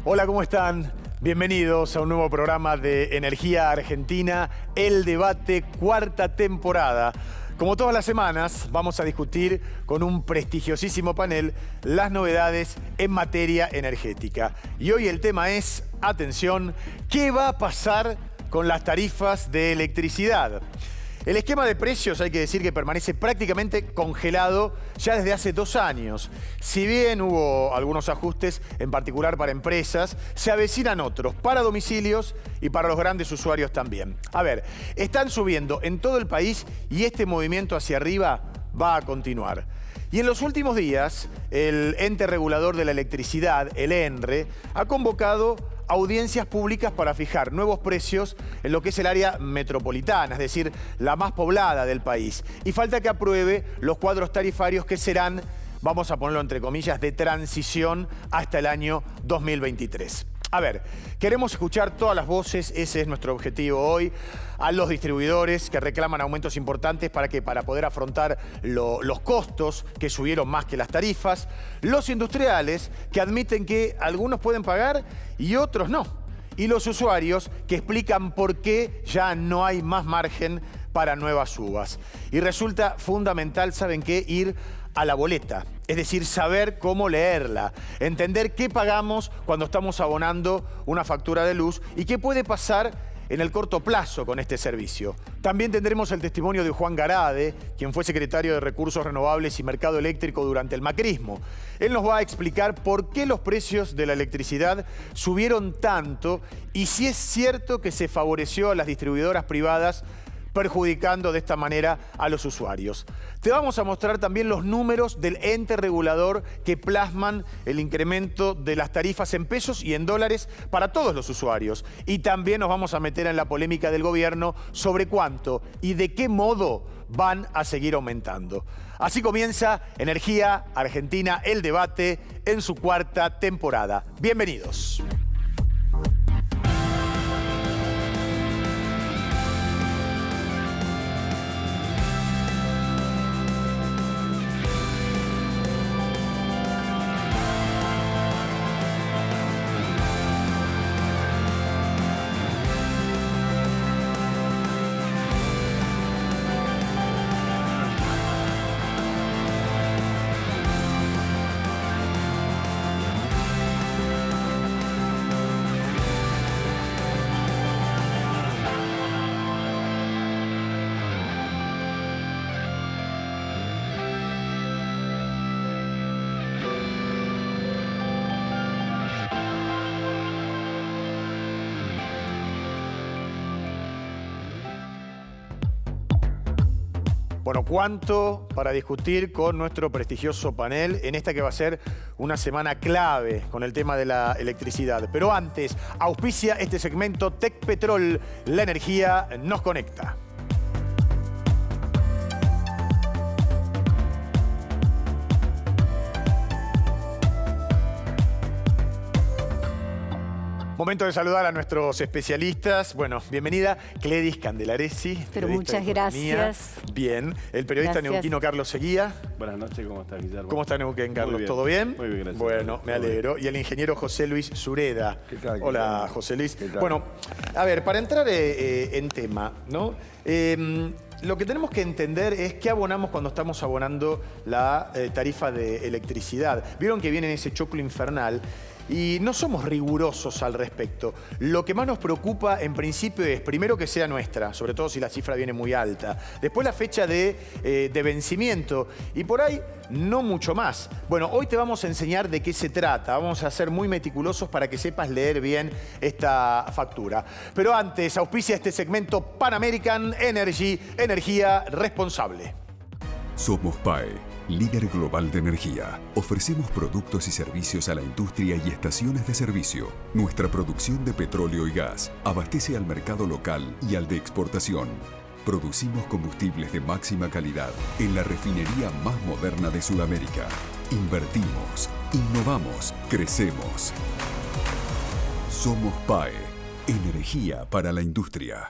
Hola, ¿cómo están? Bienvenidos a un nuevo programa de Energía Argentina, El Debate, cuarta temporada. Como todas las semanas, vamos a discutir con un prestigiosísimo panel las novedades en materia energética. Y hoy el tema es, atención, ¿qué va a pasar con las tarifas de electricidad? El esquema de precios, hay que decir que permanece prácticamente congelado ya desde hace 2 años. Si bien hubo algunos ajustes, en particular para empresas, se avecinan otros para domicilios y para los grandes usuarios también. A ver, están subiendo en todo el país y este movimiento hacia arriba va a continuar. Y en los últimos días, el ente regulador de la electricidad, el ENRE, ha convocado audiencias públicas para fijar nuevos precios en lo que es el área metropolitana, es decir, la más poblada del país. Y falta que apruebe los cuadros tarifarios que serán, vamos a ponerlo entre comillas, de transición hasta el año 2023. A ver, queremos escuchar todas las voces, ese es nuestro objetivo hoy, a los distribuidores que reclaman aumentos importantes para poder afrontar los costos que subieron más que las tarifas, los industriales que admiten que algunos pueden pagar y otros no, y los usuarios que explican por qué ya no hay más margen para nuevas subas. Y resulta fundamental, ¿saben qué? Ir a la boleta, es decir, saber cómo leerla, entender qué pagamos cuando estamos abonando una factura de luz y qué puede pasar en el corto plazo con este servicio. También tendremos el testimonio de Juan Garade, quien fue secretario de Recursos Renovables y Mercado Eléctrico durante el macrismo. Él nos va a explicar por qué los precios de la electricidad subieron tanto y si es cierto que se favoreció a las distribuidoras privadas, perjudicando de esta manera a los usuarios. Te vamos a mostrar también los números del ente regulador que plasman el incremento de las tarifas en pesos y en dólares para todos los usuarios. Y también nos vamos a meter en la polémica del gobierno sobre cuánto y de qué modo van a seguir aumentando. Así comienza Energía Argentina, el debate en su cuarta temporada. Bienvenidos. Bueno, ¿cuánto para discutir con nuestro prestigioso panel en esta que va a ser una semana clave con el tema de la electricidad? Pero antes, auspicia este segmento Tecpetrol, la energía nos conecta. Momento de saludar a nuestros especialistas. Bueno, bienvenida Gledys Candelaresi. Pero muchas gracias. Bien. El periodista neuquino Carlos Seguía. Buenas noches, ¿cómo estás, Guillermo? ¿Cómo está Neuquén, Carlos? Bien. ¿Todo bien? Muy bien, gracias. Bueno, me alegro. Y el ingeniero José Luis Sureda. ¿Qué tal? Hola, José Luis. ¿Qué tal? Bueno, a ver, para entrar en tema, ¿no? Lo que tenemos que entender es qué abonamos cuando estamos abonando la tarifa de electricidad. Vieron que viene ese choclo infernal. Y no somos rigurosos al respecto. Lo que más nos preocupa en principio es, primero, que sea nuestra, sobre todo si la cifra viene muy alta. Después la fecha de vencimiento y por ahí no mucho más. Bueno, hoy te vamos a enseñar de qué se trata. Vamos a ser muy meticulosos para que sepas leer bien esta factura. Pero antes, auspicia este segmento Pan American Energy, energía responsable. Somos PAE, líder global de energía. Ofrecemos productos y servicios a la industria y estaciones de servicio. Nuestra producción de petróleo y gas abastece al mercado local y al de exportación. Producimos combustibles de máxima calidad en la refinería más moderna de Sudamérica. Invertimos, innovamos, crecemos. Somos PAE, energía para la industria.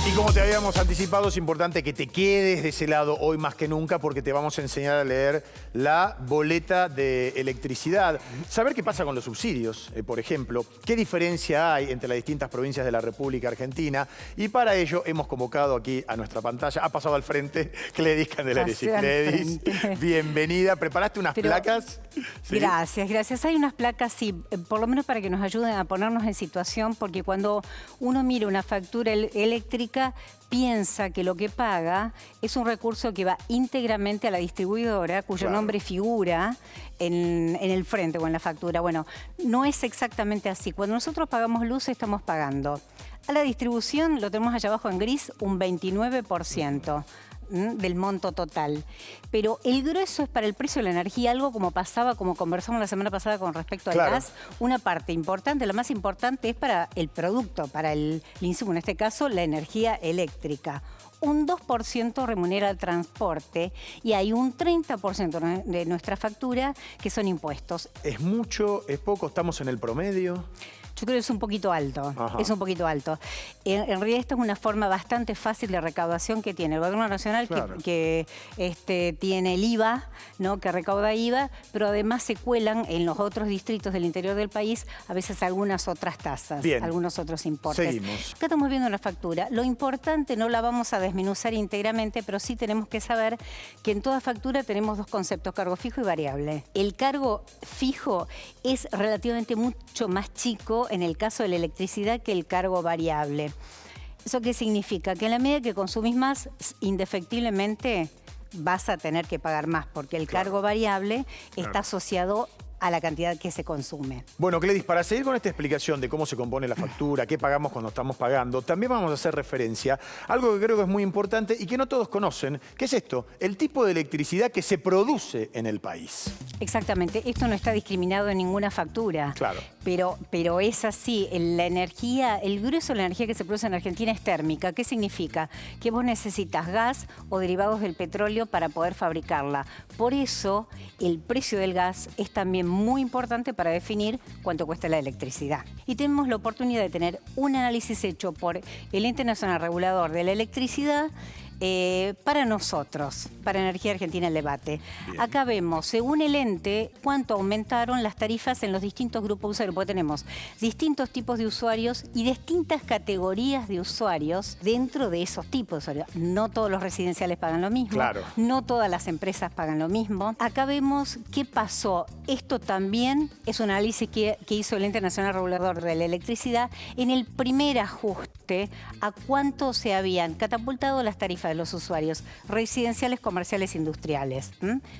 Y como te habíamos anticipado, es importante que te quedes de ese lado hoy más que nunca porque te vamos a enseñar a leer la boleta de electricidad. Saber qué pasa con los subsidios, por ejemplo, qué diferencia hay entre las distintas provincias de la República Argentina. Y para ello hemos convocado aquí a nuestra pantalla, ha pasado al frente Gledys Candelaresi. Gledys, bienvenida. ¿Preparaste unas placas? ¿Sí? Gracias. Hay unas placas, sí, por lo menos para que nos ayuden a ponernos en situación, porque cuando uno mira una factura eléctrica, piensa que lo que paga es un recurso que va íntegramente a la distribuidora, cuyo nombre figura en el frente o en la factura. Bueno, no es exactamente así. Cuando nosotros pagamos luz, estamos pagando a la distribución, lo tenemos allá abajo en gris, un 29% del monto total. Pero el grueso es para el precio de la energía, algo como pasaba, como conversamos la semana pasada con respecto al gas. Una parte importante, la más importante, es para el producto, para el insumo, en este caso la energía eléctrica. Un 2% remunera el transporte y hay un 30% de nuestra factura que son impuestos. ¿Es mucho? ¿Es poco? ¿Estamos en el promedio? Yo creo que es un poquito alto, es un poquito alto. En realidad esta es una forma bastante fácil de recaudación que tiene el Gobierno Nacional, que tiene el IVA, ¿no? Que recauda IVA, pero además se cuelan en los otros distritos del interior del país a veces algunas otras tasas, algunos otros importes. Seguimos. Acá estamos viendo la factura. Lo importante, no la vamos a desmenuzar íntegramente, pero sí tenemos que saber que en toda factura tenemos dos conceptos, cargo fijo y variable. El cargo fijo es relativamente mucho más chico en el caso de la electricidad que el cargo variable. ¿Eso qué significa? Que en la medida que consumís más, indefectiblemente vas a tener que pagar más, porque el cargo variable está asociado a la cantidad que se consume. Bueno, Gledys, para seguir con esta explicación de cómo se compone la factura, qué pagamos cuando estamos pagando, también vamos a hacer referencia a algo que creo que es muy importante y que no todos conocen, que es esto, el tipo de electricidad que se produce en el país. Exactamente, esto no está discriminado en ninguna factura. Claro. Pero es así, la energía, el grueso de la energía que se produce en Argentina es térmica. ¿Qué significa? Que vos necesitas gas o derivados del petróleo para poder fabricarla. Por eso, el precio del gas es también muy importante para definir cuánto cuesta la electricidad. Y tenemos la oportunidad de tener un análisis hecho por el Ente Nacional Regulador de la Electricidad para nosotros, para Energía Argentina el Debate. Bien. Acá vemos, según el ente, cuánto aumentaron las tarifas en los distintos grupos de usuarios, porque tenemos distintos tipos de usuarios y distintas categorías de usuarios dentro de esos tipos de usuarios. No todos los residenciales pagan lo mismo, no todas las empresas pagan lo mismo. Acá vemos qué pasó. Esto también es un análisis que hizo el Ente Nacional Regulador de la Electricidad en el primer ajuste a cuánto se habían catapultado las tarifas de los usuarios residenciales, comerciales, industriales.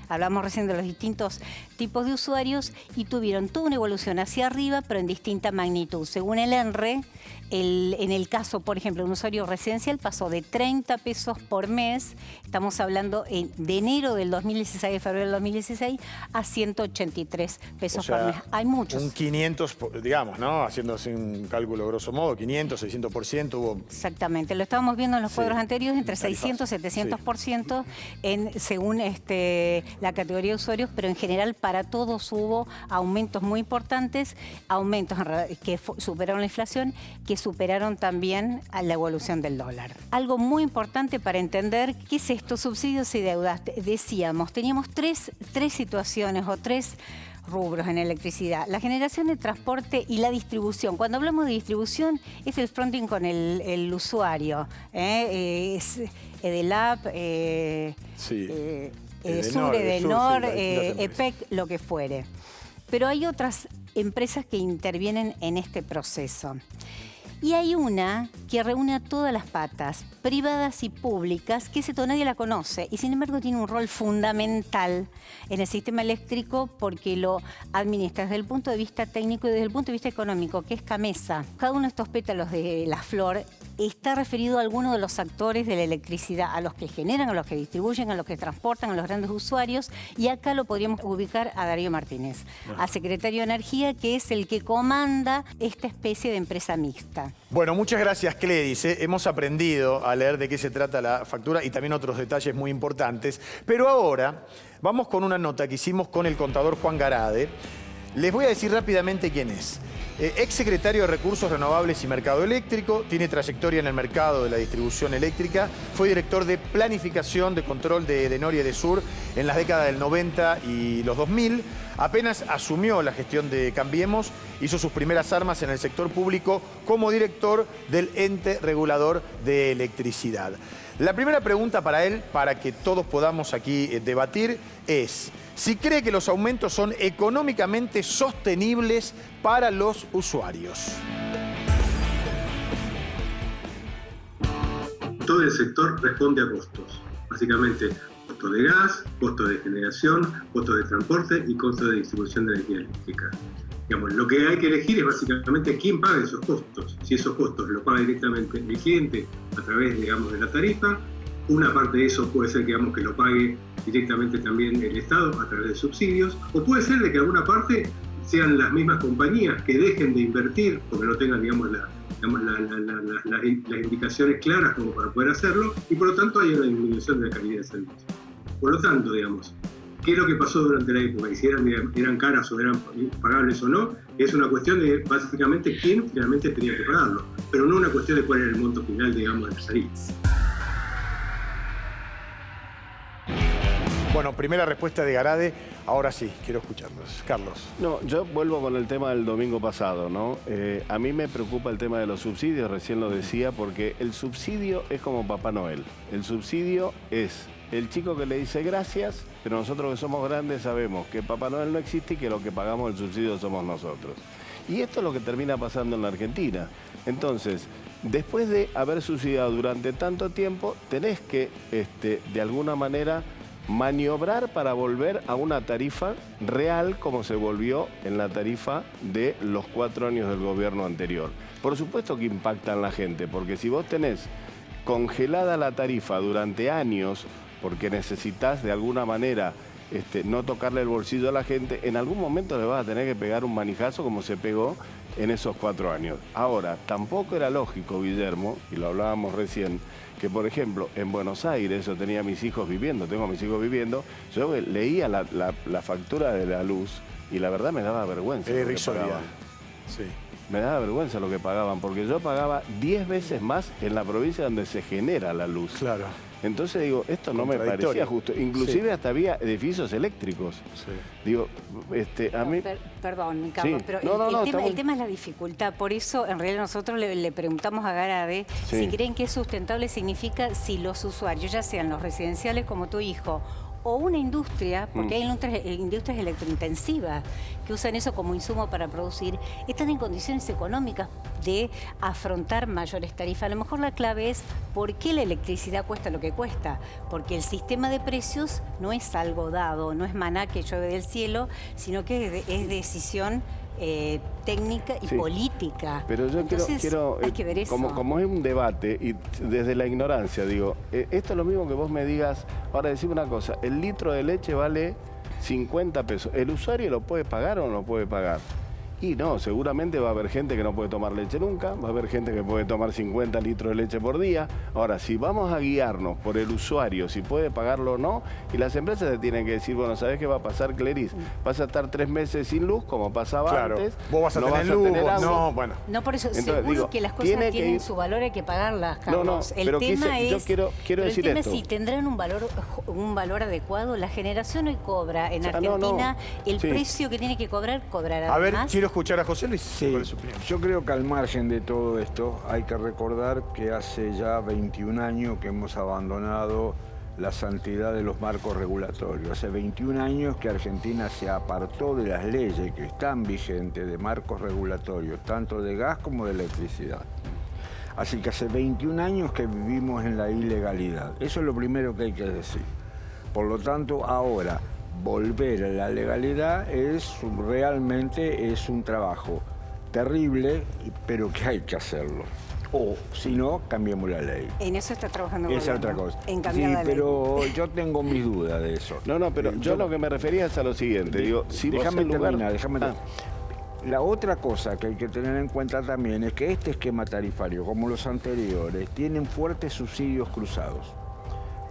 Hablamos recién de los distintos tipos de usuarios y tuvieron toda una evolución hacia arriba, pero en distinta magnitud. Según el ENRE, en el caso, por ejemplo, de un usuario residencial pasó de 30 pesos por mes, estamos hablando de enero del 2016, de febrero del 2016, a 183 pesos por mes. Hay muchos. Un 500, digamos, ¿no? Haciendo así un cálculo grosso modo, 500, 600% hubo. Exactamente, lo estábamos viendo en los cuadros anteriores, entre 600 y 700% según la categoría de usuarios, pero en general para todos hubo aumentos muy importantes, aumentos que superaron la inflación, que superaron también a la evolución del dólar. Algo muy importante para entender qué es esto, subsidios y deudas. Decíamos, teníamos tres situaciones o tres rubros en electricidad: la generación de transporte y la distribución. Cuando hablamos de distribución es el fronting con el usuario, es Edelap, Edesur, Edenor, EPEC, lo que fuere. Pero hay otras empresas que intervienen en este proceso. Y hay una que reúne a todas las patas, privadas y públicas, que nadie la conoce y sin embargo tiene un rol fundamental en el sistema eléctrico porque lo administra desde el punto de vista técnico y desde el punto de vista económico, que es CAMESA. Cada uno de estos pétalos de la flor está referido a alguno de los actores de la electricidad, a los que generan, a los que distribuyen, a los que transportan, a los grandes usuarios, y acá lo podríamos ubicar a Darío Martínez, al secretario de Energía, que es el que comanda esta especie de empresa mixta. Bueno, muchas gracias, Gledys. Hemos aprendido a leer de qué se trata la factura y también otros detalles muy importantes. Pero ahora vamos con una nota que hicimos con el contador Juan Garade. Les voy a decir rápidamente quién es. Ex secretario de Recursos Renovables y Mercado Eléctrico, tiene trayectoria en el mercado de la distribución eléctrica, fue director de planificación de control de Edenor y Edesur en las décadas del 90 y los 2000. Apenas asumió la gestión de Cambiemos, hizo sus primeras armas en el sector público como director del ente regulador de electricidad. La primera pregunta para él, para que todos podamos aquí debatir, es si cree que los aumentos son económicamente sostenibles para los usuarios. Todo el sector responde a costos, básicamente costo de gas, costo de generación, costo de transporte y costo de distribución de energía eléctrica. Digamos, lo que hay que elegir es básicamente quién paga esos costos. Si esos costos lo paga directamente el cliente a través, digamos, de la tarifa, una parte de eso puede ser, digamos, que lo pague directamente también el Estado a través de subsidios, o puede ser de que alguna parte sean las mismas compañías que dejen de invertir porque no tengan, digamos, las indicaciones claras como para poder hacerlo, y por lo tanto hay una disminución de la calidad del servicio. Por lo tanto, digamos, ¿qué es lo que pasó durante la época? Y si eran caras o eran pagables o no, es una cuestión de básicamente quién finalmente tenía que pagarlo, pero no una cuestión de cuál era el monto final, digamos, de la tarifa. Bueno, primera respuesta de Garade. Ahora sí, quiero escucharlos. Carlos. No, yo vuelvo con el tema del domingo pasado, ¿no? A mí me preocupa el tema de los subsidios, recién lo decía, porque el subsidio es como Papá Noel. El subsidio es el chico que le dice gracias, pero nosotros que somos grandes sabemos que Papá Noel no existe y que lo que pagamos el subsidio somos nosotros. Y esto es lo que termina pasando en la Argentina. Entonces, después de haber subsidiado durante tanto tiempo, tenés que, de alguna manera, maniobrar para volver a una tarifa real como se volvió en la tarifa de los 4 años del gobierno anterior. Por supuesto que impacta en la gente, porque si vos tenés congelada la tarifa durante años, porque necesitas de alguna manera no tocarle el bolsillo a la gente, en algún momento le vas a tener que pegar un manijazo como se pegó en esos 4 años. Ahora, tampoco era lógico, Guillermo, y lo hablábamos recién, que por ejemplo en Buenos Aires, yo tenía a mis hijos viviendo, tengo a mis hijos viviendo, yo leía la factura de la luz y la verdad me daba vergüenza. Sí. Me daba vergüenza lo que pagaban, porque yo pagaba 10 veces más en la provincia donde se genera la luz. Claro. Entonces digo, esto no me parecía justo. Inclusive sí, hasta había edificios eléctricos. Sí. Digo, a mí... Perdón, Carlos, sí, pero el tema es la dificultad. Por eso, en realidad, nosotros le preguntamos a Garade si creen que es sustentable. Significa si los usuarios, ya sean los residenciales como tu hijo, o una industria, porque hay industrias electrointensivas que usan eso como insumo para producir, están en condiciones económicas de afrontar mayores tarifas. A lo mejor la clave es por qué la electricidad cuesta lo que cuesta, porque el sistema de precios no es algo dado, no es maná que llueve del cielo, sino que es decisión técnica y política. Pero yo quiero hay que ver eso. Como es un debate y desde la ignorancia, digo, esto es lo mismo que vos me digas, ahora decime una cosa, el litro de leche vale 50 pesos, ¿el usuario lo puede pagar o no lo puede pagar? Y no, seguramente va a haber gente que no puede tomar leche nunca, va a haber gente que puede tomar 50 litros de leche por día. Ahora, si vamos a guiarnos por el usuario, si puede pagarlo o no, y las empresas se tienen que decir, bueno, ¿sabés qué va a pasar, Cleris? Vas a estar 3 meses sin luz, como pasaba antes. Vos vas a tener luz, no, bueno. No, por eso, entonces, seguro digo, que las cosas tienen su valor, hay que pagarlas, Carlos. El tema es, yo quiero decir el tema esto. es si tendrán un valor adecuado. La generación hoy cobra en Argentina el precio que tiene que cobrar, cobrará. A ver, quiero escuchar a José Luis. Sí, yo creo que al margen de todo esto hay que recordar que hace ya 21 años que hemos abandonado la santidad de los marcos regulatorios. Hace 21 años que Argentina se apartó de las leyes que están vigentes de marcos regulatorios, tanto de gas como de electricidad. Así que hace 21 años que vivimos en la ilegalidad. Eso es lo primero que hay que decir. Por lo tanto, ahora volver a la legalidad realmente es un trabajo terrible, pero que hay que hacerlo. O, si no, cambiemos la ley. En eso está trabajando el gobierno. Esa otra cosa. En cambiar la ley. Pero yo tengo mis dudas de eso. No, pero yo lo que me refería es a lo siguiente. Digo, si déjame terminar. La otra cosa que hay que tener en cuenta también es que este esquema tarifario, como los anteriores, tienen fuertes subsidios cruzados.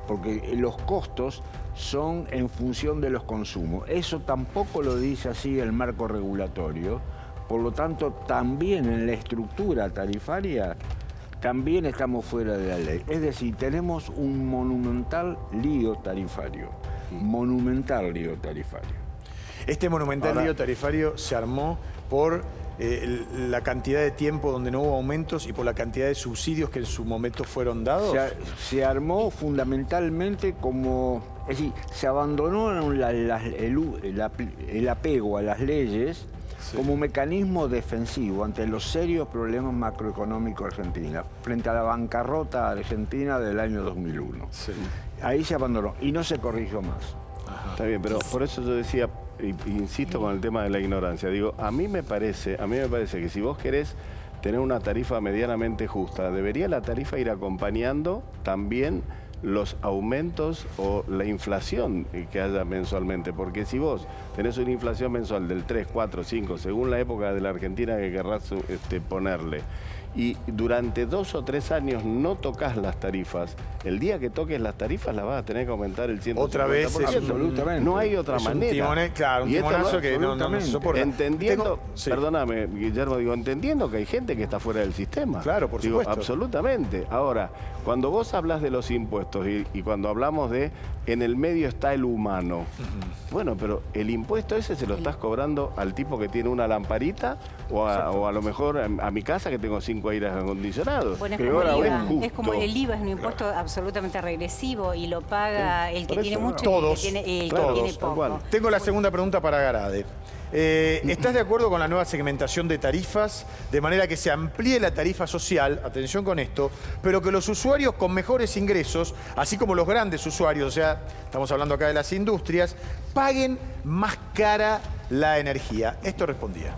Porque los costos son en función de los consumos. Eso tampoco lo dice así el marco regulatorio, Por lo tanto, también en la estructura tarifaria, también estamos fuera de la ley. Es decir, tenemos un monumental lío tarifario. Monumental lío tarifario. Este monumental lío tarifario se armó por la cantidad de tiempo donde no hubo aumentos y por la cantidad de subsidios que en su momento fueron dados. Se armó fundamentalmente como... Es decir, se abandonó el apego a las leyes como mecanismo defensivo ante los serios problemas macroeconómicos argentinos, frente a la bancarrota argentina del año 2001. Sí. Ahí se abandonó y no se corrigió más. Ajá. Está bien, pero por eso yo decía, insisto con el tema de la ignorancia, digo, a mí me parece que si vos querés tener una tarifa medianamente justa, debería la tarifa ir acompañando también los aumentos o la inflación que haya mensualmente, porque si vos tenés una inflación mensual del 3, 4, 5, según la época de la Argentina que querrás ponerle, y durante 2 o 3 años no tocas las tarifas, el día que toques las tarifas las vas a tener que aumentar el 150%. Otra vez es absolutamente. No hay otra manera. Claro, un timonazo que no se soporta. Entendiendo, perdóname, Guillermo, digo, entendiendo que hay gente que está fuera del sistema. Claro, por supuesto. Absolutamente. Ahora, cuando vos hablas de los impuestos y cuando hablamos de en el medio está el humano, bueno, pero el impuesto ese se lo estás cobrando al tipo que tiene una lamparita o a lo mejor a mi casa que tengo 5 aires acondicionados. Bueno, es como el IVA, es un impuesto absolutamente regresivo y lo paga el que tiene mucho todos, y el que todos, tiene poco. Tengo la segunda pregunta para Garade. ¿Estás de acuerdo con la nueva segmentación de tarifas de manera que se amplíe la tarifa social, atención con esto, pero que los usuarios con mejores ingresos, así como los grandes usuarios, o sea, estamos hablando acá de las industrias, paguen más cara la energía? Esto respondía.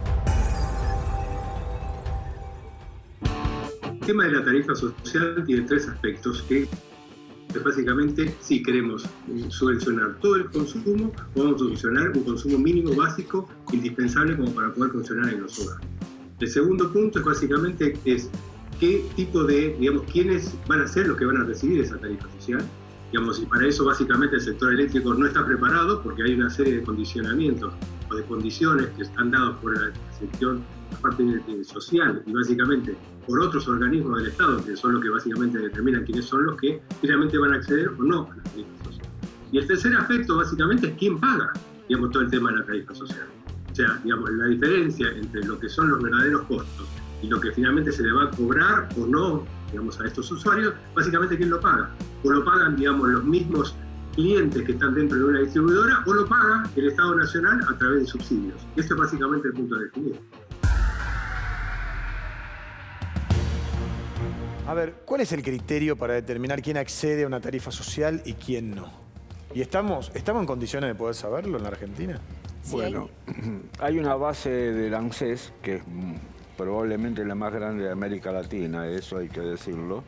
El tema de la tarifa social tiene 3 aspectos que básicamente si queremos subvencionar todo el consumo o vamos a subvencionar un consumo mínimo básico indispensable como para poder funcionar en los hogares. El segundo punto es básicamente qué tipo de, digamos, quiénes van a ser los que van a recibir esa tarifa social. Digamos, y para eso básicamente el sector eléctrico no está preparado porque hay una serie de condicionamientos o de condiciones que están dados por la sección, la parte social y básicamente por otros organismos del Estado, que son los que básicamente determinan quiénes son los que finalmente van a acceder o no a la tarifa social. Y el tercer aspecto básicamente es quién paga, digamos, todo el tema de la tarifa social. O sea, digamos, la diferencia entre lo que son los verdaderos costos y lo que finalmente se le va a cobrar o no, digamos, a estos usuarios, básicamente quién lo paga. O lo pagan, digamos, los mismos clientes que están dentro de una distribuidora o lo paga el Estado Nacional a través de subsidios. Ese es básicamente el punto de definir. A ver, ¿cuál es el criterio para determinar quién accede a una tarifa social y quién no? ¿Y estamos en condiciones de poder saberlo en la Argentina? Sí, bueno, hay una base del ANSES que es probablemente la más grande de América Latina, eso hay que decirlo,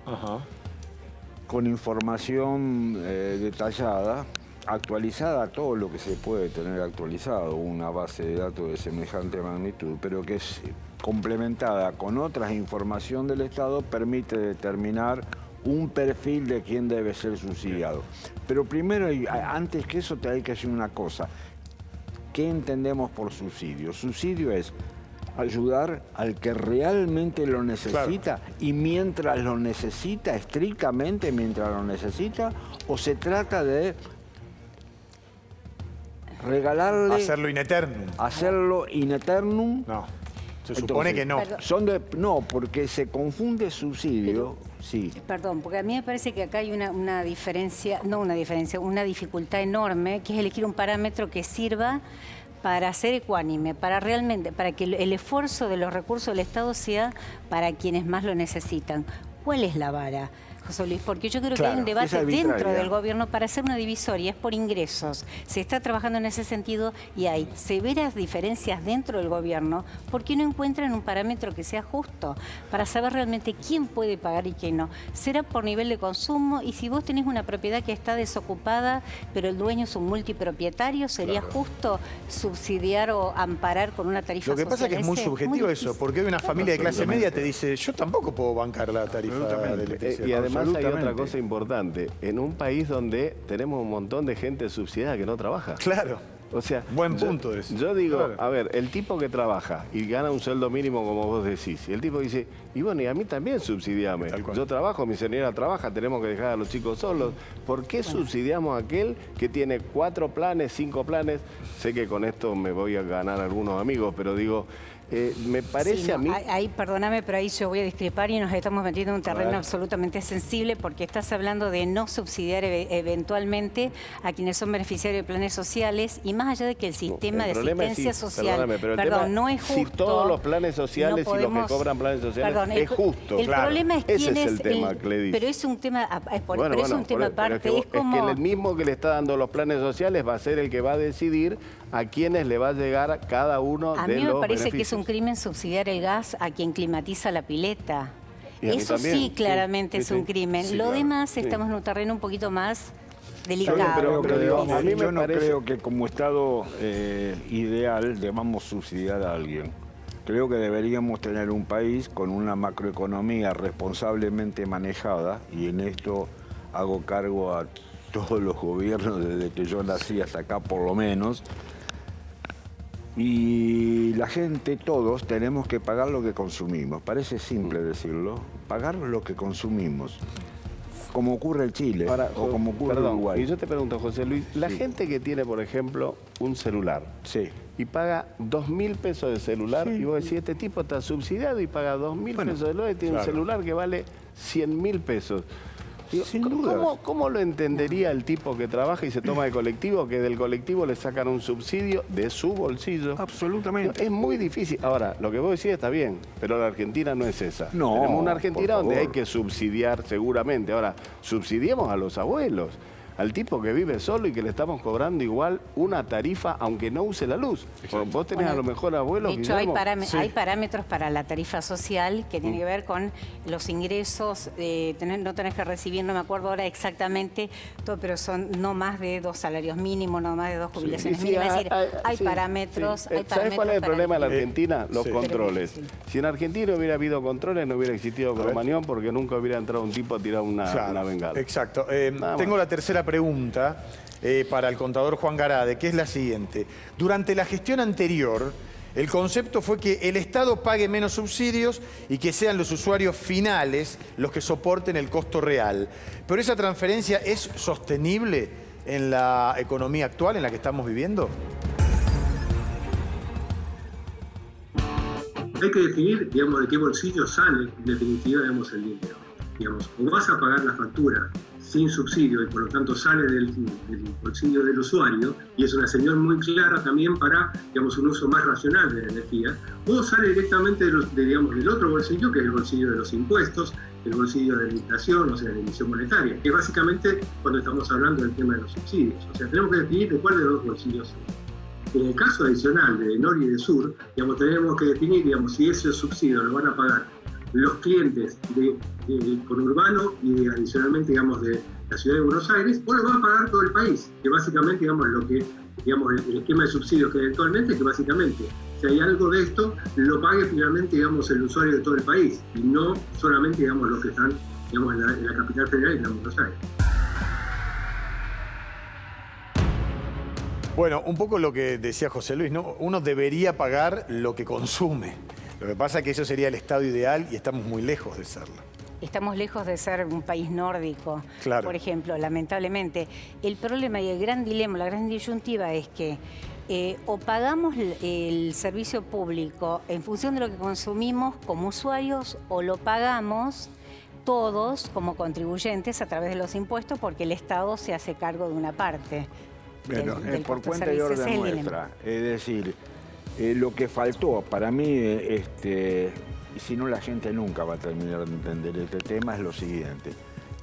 con información detallada, actualizada, todo lo que se puede tener actualizado, una base de datos de semejante magnitud, pero que es complementada con otras información del Estado, permite determinar un perfil de quién debe ser subsidiado. Pero primero, antes que eso, te hay que decir una cosa. ¿Qué entendemos por subsidio? Subsidio es ayudar al que realmente lo necesita, claro, y mientras lo necesita, estrictamente mientras lo necesita, o se trata de regalarle... Hacerlo in eternum. Hacerlo in eternum. No, se supone entonces, que no. No, porque se confunde subsidio. Sí. Perdón, porque a mí me parece que acá hay una dificultad enorme, que es elegir un parámetro que sirva para ser ecuánime, para que el esfuerzo de los recursos del Estado sea para quienes más lo necesitan. ¿Cuál es la vara, José Luis? Porque yo creo que hay un debate dentro del gobierno para hacer una divisoria, es por ingresos. Se está trabajando en ese sentido y hay severas diferencias dentro del gobierno. ¿Por qué no encuentran un parámetro que sea justo para saber realmente quién puede pagar y quién no? Será por nivel de consumo, y si vos tenés una propiedad que está desocupada, pero el dueño es un multipropietario, ¿sería justo subsidiar o amparar con una tarifa social? Lo que pasa es que es muy subjetivo eso, porque hoy una familia de clase media te dice, yo tampoco puedo bancar la tarifa de electricidad. Y además hay otra cosa importante. En un país donde tenemos un montón de gente subsidiada que no trabaja. Claro. O sea, Buen punto ese. Yo digo, Claro. a ver, el tipo que trabaja y gana un sueldo mínimo, como vos decís, y el tipo dice, y bueno, y a mí también subsidiame. Tal cual. Yo trabajo, mi señora trabaja, tenemos que dejar a los chicos solos. ¿Por qué subsidiamos a aquel que tiene 4 planes, 5 planes? Sé que con esto me voy a ganar algunos amigos, pero digo, me parece Sí, a mí... Ahí, perdóname, pero ahí yo voy a discrepar y nos estamos metiendo en un terreno absolutamente sensible porque estás hablando de no subsidiar eventualmente a quienes son beneficiarios de planes sociales y más allá de que el sistema de problema es asistencia si- social, perdóname, pero el perdón, tema, no es justo. si todos los planes sociales no y los podemos- que cobran planes sociales Perdón, es justo. El Claro. problema es Ese quién es el tema, Gledis. pero es un tema, Bueno, pero es un tema pero aparte, es es como... que el mismo que le está dando los planes sociales va a ser el que va a decidir a quiénes le va a llegar cada uno A de mí los me parece que es beneficios. un crimen subsidiar el gas a quien climatiza la pileta. Y a mí Eso también, sí, sí, claramente sí, es un sí. crimen. Sí, Lo claro. demás Sí. estamos en un terreno un poquito más Yo delicado. no creo que, pero a mí me yo no parece- creo que como Estado ideal debamos subsidiar a alguien. Creo que deberíamos tener un país con una macroeconomía responsablemente manejada, y en esto hago cargo a todos los gobiernos desde que yo nací hasta acá por lo menos. Y la gente, todos, tenemos que pagar lo que consumimos. Parece simple decirlo, pagar lo que consumimos. Como ocurre en Chile, Ahora, o como ocurre en perdón, Uruguay. y yo te pregunto, José Luis, la Sí. gente que tiene, por ejemplo, un celular Sí. y paga 2.000 pesos de celular, y vos decís, este tipo está subsidiado y paga 2.000 Bueno, pesos de celular y tiene claro. un celular que vale 100.000 pesos. Digo, Sin dudas. ¿Cómo lo entendería el tipo que trabaja y se toma de colectivo, que del colectivo le sacan un subsidio de su bolsillo? Absolutamente. Es muy difícil. Ahora, lo que vos decís está bien, pero la Argentina no es esa. No, Tenemos una Argentina por donde favor. hay que subsidiar seguramente. Ahora, subsidiemos a los abuelos, al tipo que vive solo y que le estamos cobrando igual una tarifa aunque no use la luz. Vos tenés a lo mejor abuelos, De hecho, hay, Guillermo. hay parámetros para la tarifa social que tiene que ver con los ingresos, no tenés que recibir, no me acuerdo ahora exactamente, todo, pero son no más de 2 salarios mínimos, no más de 2 jubilaciones Sí, mínimas. Es decir, hay sí, parámetros. sí. Hay ¿Sabes parámetros cuál es el para problema de la el- Argentina? Los sí. controles. Sí. Si en Argentina hubiera habido controles, no hubiera existido Cromañón porque nunca hubiera entrado un tipo a tirar una Claro, bengala. exacto. Nada Tengo más. la tercera pregunta para el contador Juan Garade, que es la siguiente. Durante la gestión anterior, el concepto fue que el Estado pague menos subsidios y que sean los usuarios finales los que soporten el costo real. ¿Pero esa transferencia es sostenible en la economía actual en la que estamos viviendo? Hay que definir, digamos, de qué bolsillo sale, en definitiva, digamos, el dinero. Digamos, o vas a pagar la factura sin subsidio y por lo tanto sale del bolsillo del usuario, y es una señal muy clara también para, digamos, un uso más racional de la energía, o sale directamente digamos, del otro bolsillo, que es el bolsillo de los impuestos, el bolsillo de la inflación, o sea, de la emisión monetaria, que es básicamente cuando estamos hablando del tema de los subsidios. O sea, tenemos que definir de cuál de los dos bolsillos es. En el caso adicional de Norte y de Sur, digamos, tenemos que definir, digamos, si ese subsidio lo van a pagar los clientes de conurbano y adicionalmente, digamos, de la ciudad de Buenos Aires, o lo va a pagar todo el país, que básicamente, digamos, lo que, digamos, el esquema de subsidios que hay actualmente, que básicamente, si hay algo de esto, lo pague finalmente, digamos, el usuario de todo el país, y no solamente, digamos, los que están, digamos, en la capital federal y en Buenos Aires. Bueno, un poco lo que decía José Luis, ¿no? Uno debería pagar lo que consume. Lo que pasa es que eso sería el estado ideal y estamos muy lejos de serlo. Estamos lejos de ser un país nórdico, Claro. por ejemplo, lamentablemente. El problema y el gran dilema, la gran disyuntiva es que o pagamos el servicio público en función de lo que consumimos como usuarios o lo pagamos todos como contribuyentes a través de los impuestos porque el Estado se hace cargo de una parte. Bueno, del por costo de cuenta y servicios. orden Ese es el nuestra. Es decir, lo que faltó para mí, y si no la gente nunca va a terminar de entender este tema, es lo siguiente.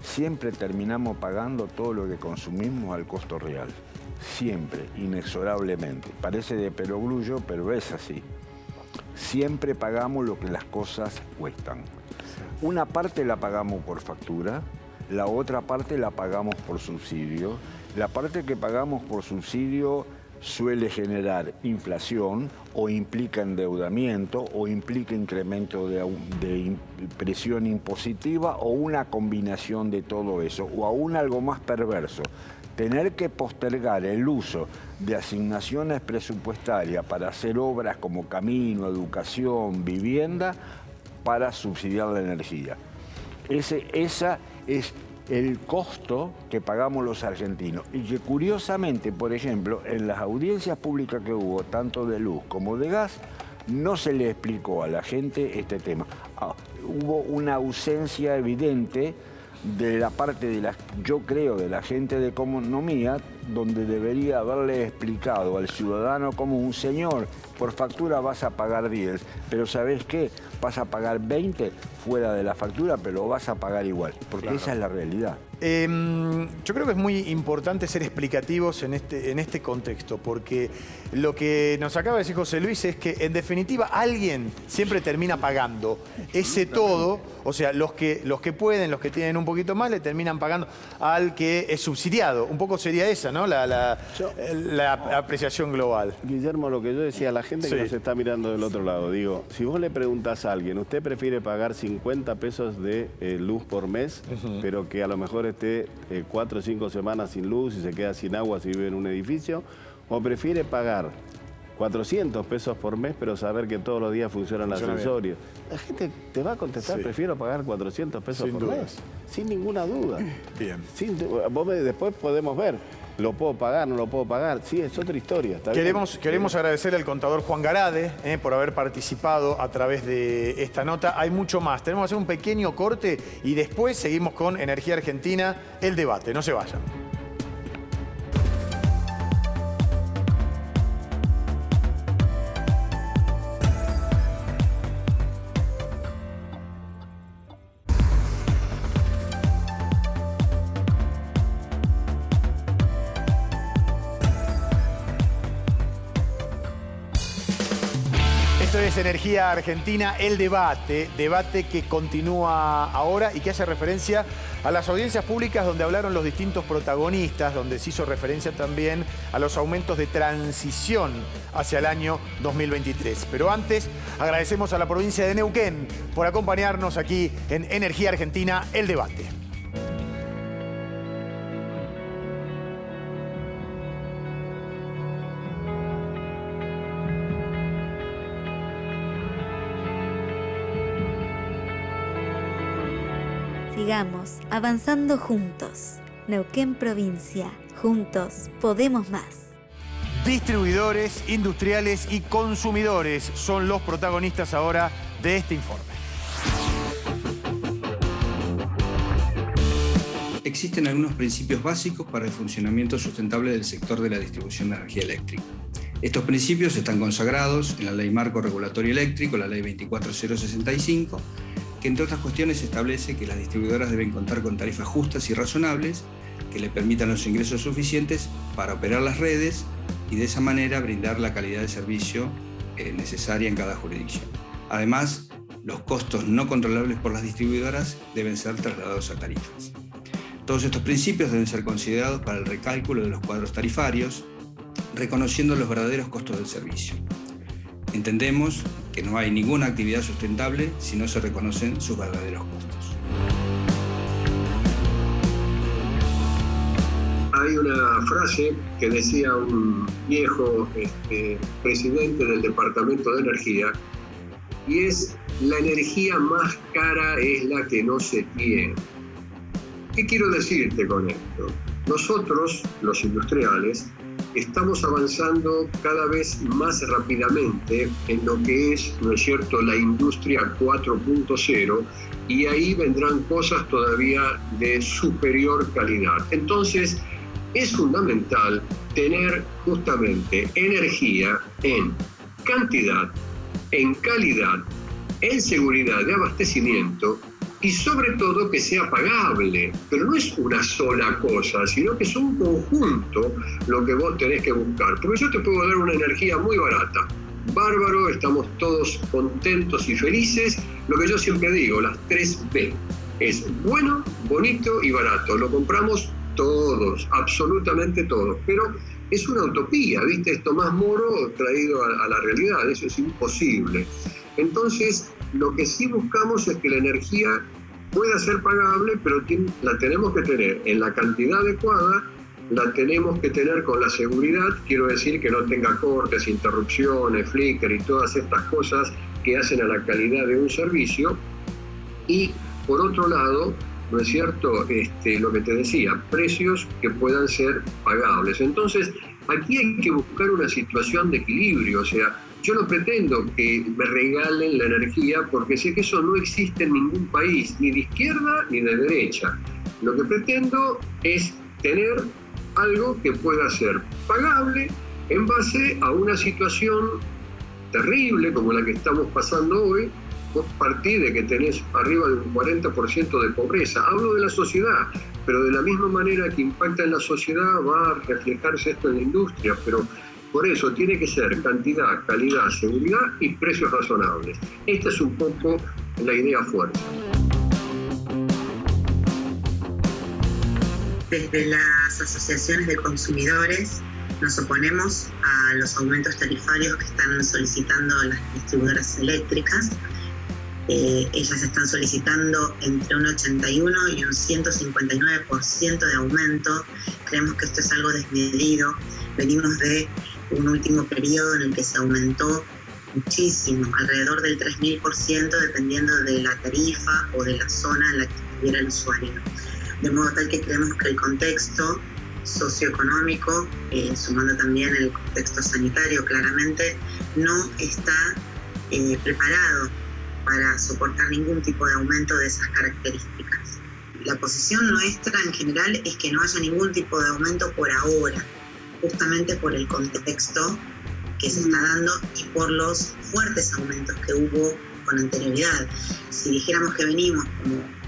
Siempre terminamos pagando todo lo que consumimos al costo real. Siempre, inexorablemente. Parece de perogrullo, pero es así. Siempre pagamos lo que las cosas cuestan. Una parte la pagamos por factura, la otra parte la pagamos por subsidio. La parte que pagamos por subsidio suele generar inflación o implica endeudamiento o implica incremento de presión impositiva o una combinación de todo eso, o aún algo más perverso. tener que postergar el uso de asignaciones presupuestarias para hacer obras como camino, educación, vivienda, para subsidiar la energía. Esa es el costo que pagamos los argentinos. Y que curiosamente, por ejemplo, en las audiencias públicas que hubo, tanto de luz como de gas, no se le explicó a la gente este tema. Hubo una ausencia evidente de la parte de yo creo, de la gente de economía, donde debería haberle explicado al ciudadano común: señor, por factura vas a pagar 10, pero ¿sabés qué? Vas a pagar 20 fuera de la factura, pero vas a pagar igual, porque claro, esa es la realidad. Yo creo que es muy importante ser explicativos en este contexto, porque lo que nos acaba de decir José Luis es que, en definitiva, alguien siempre termina pagando ese todo. O sea, los que pueden, los que tienen un poquito más, le terminan pagando al que es subsidiado. Un poco sería esa, ¿no? La apreciación global. Guillermo, lo que yo decía, la gente que nos está mirando del otro lado, digo, si vos le preguntás a alguien, ¿usted prefiere pagar 50 pesos de luz por mes, pero que a lo mejor esté 4 o 5 semanas sin luz y se queda sin agua si vive en un edificio? ¿O prefiere pagar 400 pesos por mes, pero saber que todos los días funcionan ascensorios? La gente te va a contestar: prefiero pagar 400 pesos por mes. Sin ninguna duda. Bien. Después podemos ver, ¿lo puedo pagar, no lo puedo pagar? Sí, es otra historia. Queremos agradecer al contador Juan Garade por haber participado a través de esta nota. Hay mucho más. Tenemos que hacer un pequeño corte y después seguimos con Energía Argentina, el debate. No se vayan. Esto es Energía Argentina, el debate que continúa ahora y que hace referencia a las audiencias públicas donde hablaron los distintos protagonistas, donde se hizo referencia también a los aumentos de transición hacia el año 2023. Pero antes, agradecemos a la provincia de Neuquén por acompañarnos aquí en Energía Argentina, el debate. Sigamos avanzando juntos. Neuquén Provincia. Juntos podemos más. Distribuidores, industriales y consumidores son los protagonistas ahora de este informe. Existen algunos principios básicos para el funcionamiento sustentable del sector de la distribución de energía eléctrica. Estos principios están consagrados en la Ley Marco Regulatorio Eléctrico, la Ley 24065, que entre otras cuestiones establece que las distribuidoras deben contar con tarifas justas y razonables que le permitan los ingresos suficientes para operar las redes y de esa manera brindar la calidad de servicio necesaria en cada jurisdicción. Además, los costos no controlables por las distribuidoras deben ser trasladados a tarifas. Todos estos principios deben ser considerados para el recálculo de los cuadros tarifarios, reconociendo los verdaderos costos del servicio. Entendemos que no hay ninguna actividad sustentable si no se reconocen sus verdaderos costos. Hay una frase que decía un viejo presidente del Departamento de Energía, y es: la energía más cara es la que no se tiene. ¿Qué quiero decirte con esto? Nosotros, los industriales, estamos avanzando cada vez más rápidamente en lo que es, ¿no es cierto?, la industria 4.0, y ahí vendrán cosas todavía de superior calidad. Entonces, es fundamental tener justamente energía en cantidad, en calidad, en seguridad de abastecimiento y sobre todo que sea pagable. Pero no es una sola cosa, sino que es un conjunto lo que vos tenés que buscar. Porque yo te puedo dar una energía muy barata. Bárbaro, estamos todos contentos y felices. Lo que yo siempre digo, las 3 B. Es bueno, bonito y barato. Lo compramos todos, absolutamente todos. Pero es una utopía, ¿viste? Es Tomás Moro traído a la realidad. Eso es imposible. Entonces, lo que sí buscamos es que la energía pueda ser pagable, pero la tenemos que tener en la cantidad adecuada la tenemos que tener con la seguridad, quiero decir que no tenga cortes, interrupciones, flicker y todas estas cosas que hacen a la calidad de un servicio. Y por otro lado, ¿no es cierto?, lo que te decía, precios que puedan ser pagables. Entonces, aquí hay que buscar una situación de equilibrio, o sea, yo no pretendo que me regalen la energía porque sé que eso no existe en ningún país, ni de izquierda ni de derecha. Lo que pretendo es tener algo que pueda ser pagable en base a una situación terrible como la que estamos pasando hoy, a partir de que tenés arriba de un 40% de pobreza. Hablo de la sociedad, pero de la misma manera que impacta en la sociedad va a reflejarse esto en la industria, pero por eso tiene que ser cantidad, calidad, seguridad y precios razonables. Esta es un poco la idea fuerte. Desde las asociaciones de consumidores nos oponemos a los aumentos tarifarios que están solicitando las distribuidoras eléctricas. Ellas están solicitando entre un 81 y un 159% de aumento. Creemos que esto es algo desmedido. Venimos de un último periodo en el que se aumentó muchísimo, alrededor del 3000%, dependiendo de la tarifa o de la zona en la que estuviera el usuario. De modo tal que creemos que el contexto socioeconómico, sumando también el contexto sanitario claramente, no está preparado para soportar ningún tipo de aumento de esas características. La posición nuestra en general es que no haya ningún tipo de aumento por ahora, justamente por el contexto que se está dando y por los fuertes aumentos que hubo con anterioridad. Si dijéramos que venimos,